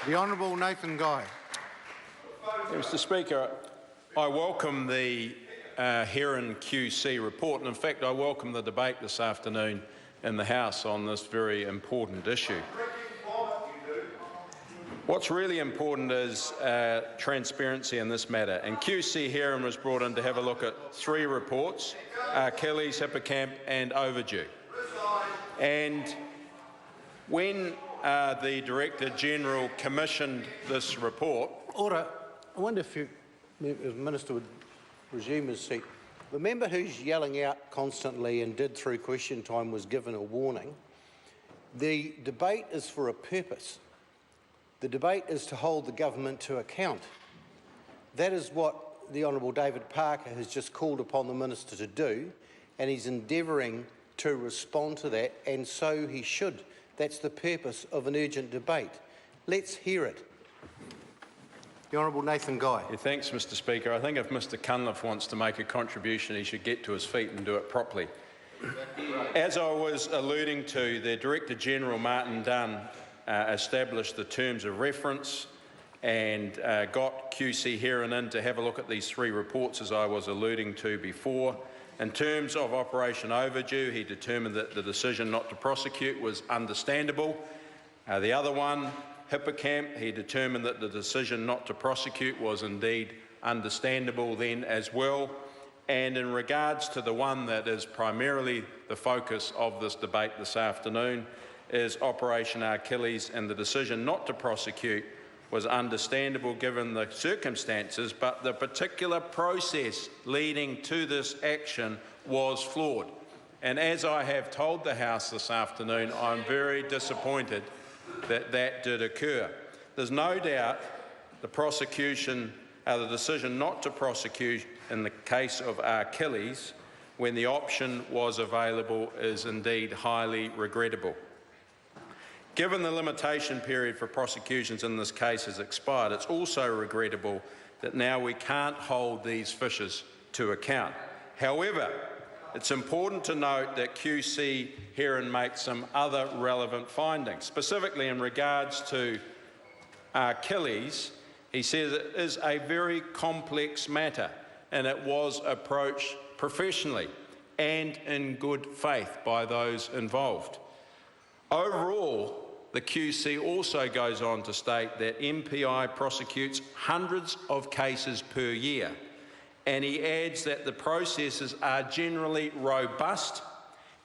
The Honourable Nathan Guy. Mr Speaker, I welcome the Heron QC report, and in fact I welcome the debate this afternoon in the House on this very important issue. What's really important is transparency in this matter, and QC Heron was brought in to have a look at 3 reports: Achilles, Hippocamp and Overdue. And when the Director-General commissioned this report— Order. I wonder if the Minister would resume his seat. The member who's yelling out constantly and did through question time was given a warning. The debate is for a purpose. The debate is to hold the government to account. That is what the Honourable David Parker has just called upon the Minister to do, and he's endeavouring to respond to that, and so he should. That's the purpose of an urgent debate. Let's hear it. The Honourable Nathan Guy. Yeah, thanks, Mr Speaker. I think if Mr Cunliffe wants to make a contribution, he should get to his feet and do it properly. As I was alluding to, the Director-General, Martin Dunn, established the terms of reference and got QC Heron in to have a look at these 3 reports, as I was alluding to before. In terms of Operation Overdue, he determined that the decision not to prosecute was understandable. The other one, Hippocamp, he determined that the decision not to prosecute was indeed understandable then as well. And in regards to the one that is primarily the focus of this debate this afternoon, is Operation Achilles, and the decision not to prosecute was understandable given the circumstances, but the particular process leading to this action was flawed. And as I have told the House this afternoon, I'm very disappointed that that did occur. There's no doubt the decision not to prosecute in the case of Achilles, when the option was available, is indeed highly regrettable. Given the limitation period for prosecutions in this case has expired, it's also regrettable that now we can't hold these fishers to account. However, it's important to note that QC Heron makes some other relevant findings. Specifically in regards to Achilles, he says it is a very complex matter and it was approached professionally and in good faith by those involved. Overall, the QC also goes on to state that MPI prosecutes hundreds of cases per year, and he adds that the processes are generally robust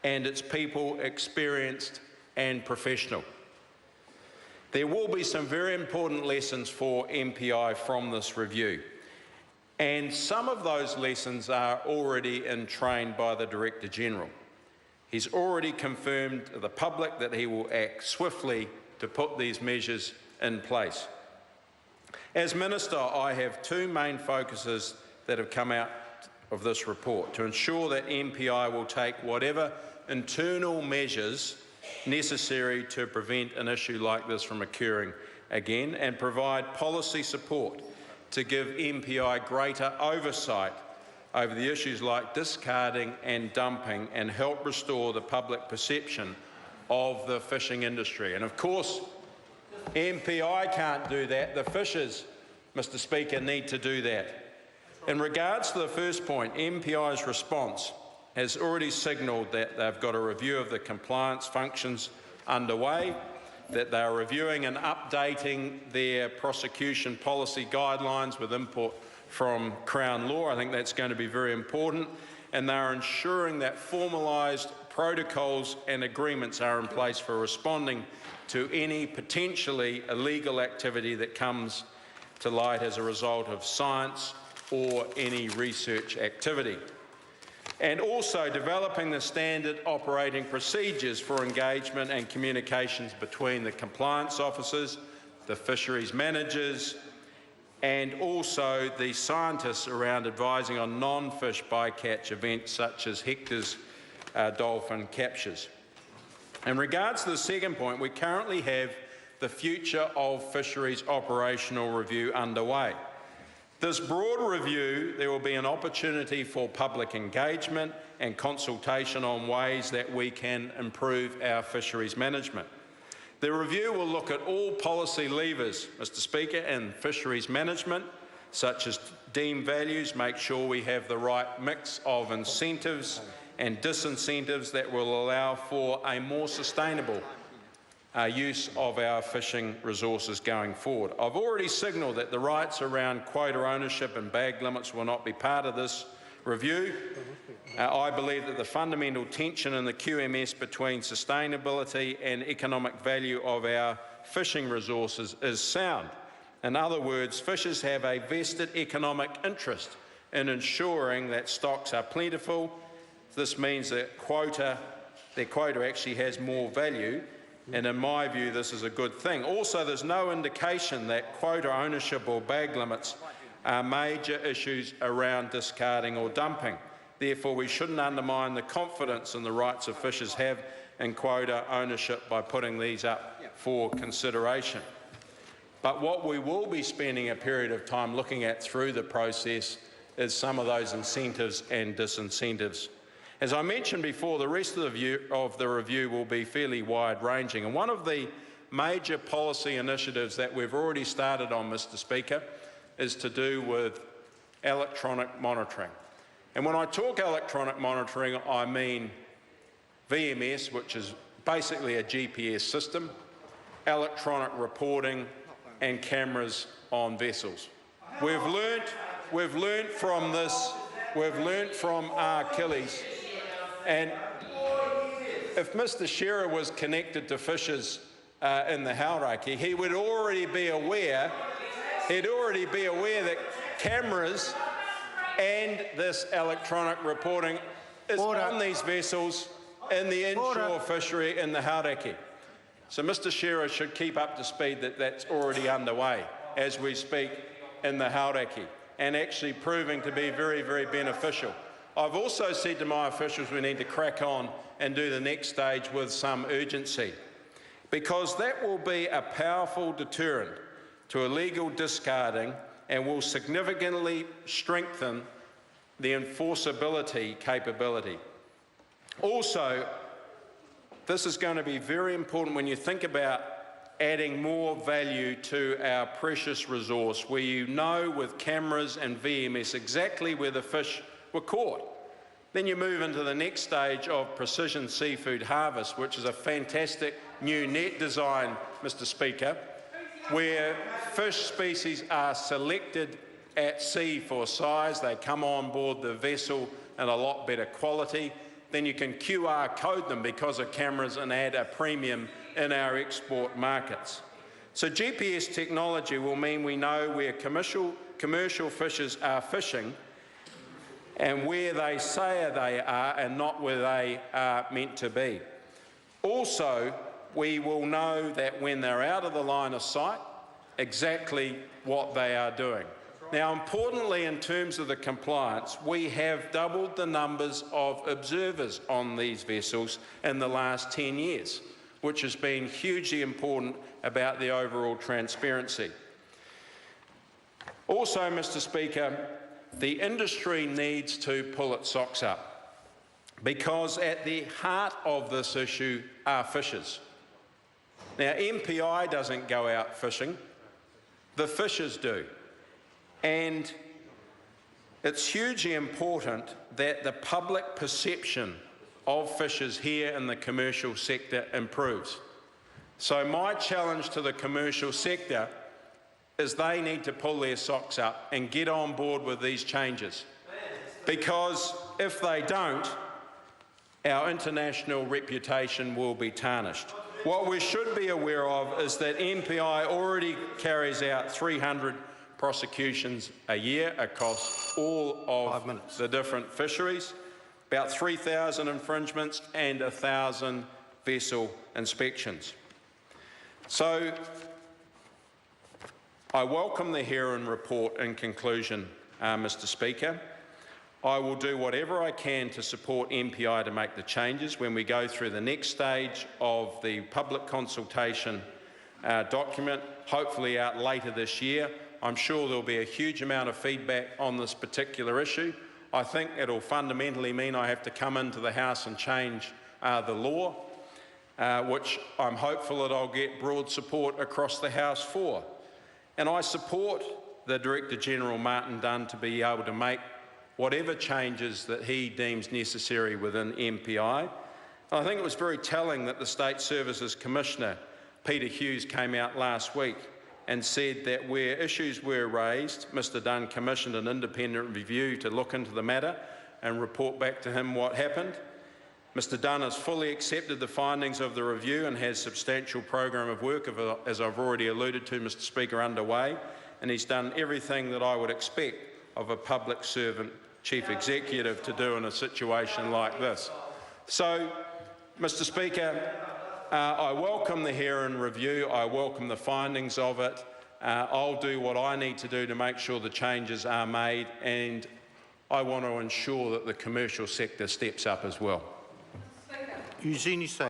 and its people experienced and professional. There will be some very important lessons for MPI from this review, and some of those lessons are already entrained by the Director-General. He's already confirmed to the public that he will act swiftly to put these measures in place. As Minister, I have 2 main focuses that have come out of this report: to ensure that MPI will take whatever internal measures necessary to prevent an issue like this from occurring again, and provide policy support to give MPI greater oversight over the issues like discarding and dumping, and help restore the public perception of the fishing industry. And of course, MPI can't do that. The fishers, Mr Speaker, need to do that. In regards to the first point, MPI's response has already signalled that they've got a review of the compliance functions underway, that they are reviewing and updating their prosecution policy guidelines with input from Crown Law. I think that's going to be very important, and they are ensuring that formalised protocols and agreements are in place for responding to any potentially illegal activity that comes to light as a result of science or any research activity. And also developing the standard operating procedures for engagement and communications between the compliance officers, the fisheries managers, and also the scientists around advising on non-fish bycatch events such as Hector's dolphin captures. In regards to the second point, we currently have the Future of Fisheries Operational Review underway. This broad review, there will be an opportunity for public engagement and consultation on ways that we can improve our fisheries management. The review will look at all policy levers, Mr Speaker, in fisheries management, such as deemed values, make sure we have the right mix of incentives and disincentives that will allow for a more sustainable use of our fishing resources going forward. I've already signalled that the rights around quota ownership and bag limits will not be part of this review. I believe that the fundamental tension in the QMS between sustainability and economic value of our fishing resources is sound. In other words, fishers have a vested economic interest in ensuring that stocks are plentiful. This means that their quota actually has more value, and in my view this is a good thing. Also, there's no indication that quota ownership or bag limits are major issues around discarding or dumping. Therefore, we shouldn't undermine the confidence in the rights of fishers have in quota ownership by putting these up for consideration. But what we will be spending a period of time looking at through the process is some of those incentives and disincentives. As I mentioned before, the rest of the review will be fairly wide-ranging, and one of the major policy initiatives that we've already started on, Mr Speaker, is to do with electronic monitoring. And when I talk electronic monitoring, I mean VMS, which is basically a GPS system, electronic reporting and cameras on vessels. We've learnt from this, we've learnt from our Achilles, and if Mr Shearer was connected to fishers in the Hauraki, he would already be aware, that cameras and this electronic reporting is on these vessels in the inshore fishery in the Hauraki. So Mr Shearer should keep up to speed that that's already underway as we speak in the Hauraki, and actually proving to be very, very beneficial. I've also said to my officials we need to crack on and do the next stage with some urgency, because that will be a powerful deterrent to illegal discarding and will significantly strengthen the enforceability capability. Also, this is going to be very important when you think about adding more value to our precious resource, where you know with cameras and VMS exactly where the fish were caught. Then you move into the next stage of precision seafood harvest, which is a fantastic new net design, Mr Speaker, where fish species are selected at sea for size. They come on board the vessel in a lot better quality. Then you can QR code them because of cameras and add a premium in our export markets. So GPS technology will mean we know where commercial fishers are fishing and where they say they are and not where they are meant to be. Also, we will know that when they're out of the line of sight, exactly what they are doing. Now, importantly, in terms of the compliance, we have doubled the numbers of observers on these vessels in the last 10 years, which has been hugely important about the overall transparency. Also, Mr Speaker, the industry needs to pull its socks up, because at the heart of this issue are fishers. Now, MPI doesn't go out fishing, the fishers do. And it's hugely important that the public perception of fishers here in the commercial sector improves. So my challenge to the commercial sector is they need to pull their socks up and get on board with these changes. Because if they don't, our international reputation will be tarnished. What we should be aware of is that MPI already carries out 300 prosecutions a year across all of the different fisheries, about 3,000 infringements and 1,000 vessel inspections. So I welcome the Heron report in conclusion, Mr Speaker. I will do whatever I can to support MPI to make the changes when we go through the next stage of the public consultation document, hopefully out later this year. I'm sure there'll be a huge amount of feedback on this particular issue. I think it'll fundamentally mean I have to come into the House and change the law. which I'm hopeful that I'll get broad support across the House for. And I support the Director-General Martin Dunn to be able to make whatever changes that he deems necessary within MPI. And I think it was very telling that the State Services Commissioner, Peter Hughes, came out last week and said that where issues were raised, Mr Dunn commissioned an independent review to look into the matter and report back to him what happened. Mr Dunn has fully accepted the findings of the review and has a substantial program of work, as I've already alluded to, Mr Speaker, underway, and he's done everything that I would expect of a public servant chief executive to do in a situation like this. So, Mr Speaker, I welcome the Heron review. I welcome the findings of it. I'll do what I need to do to make sure the changes are made, and I want to ensure that the commercial sector steps up as well. Eugenie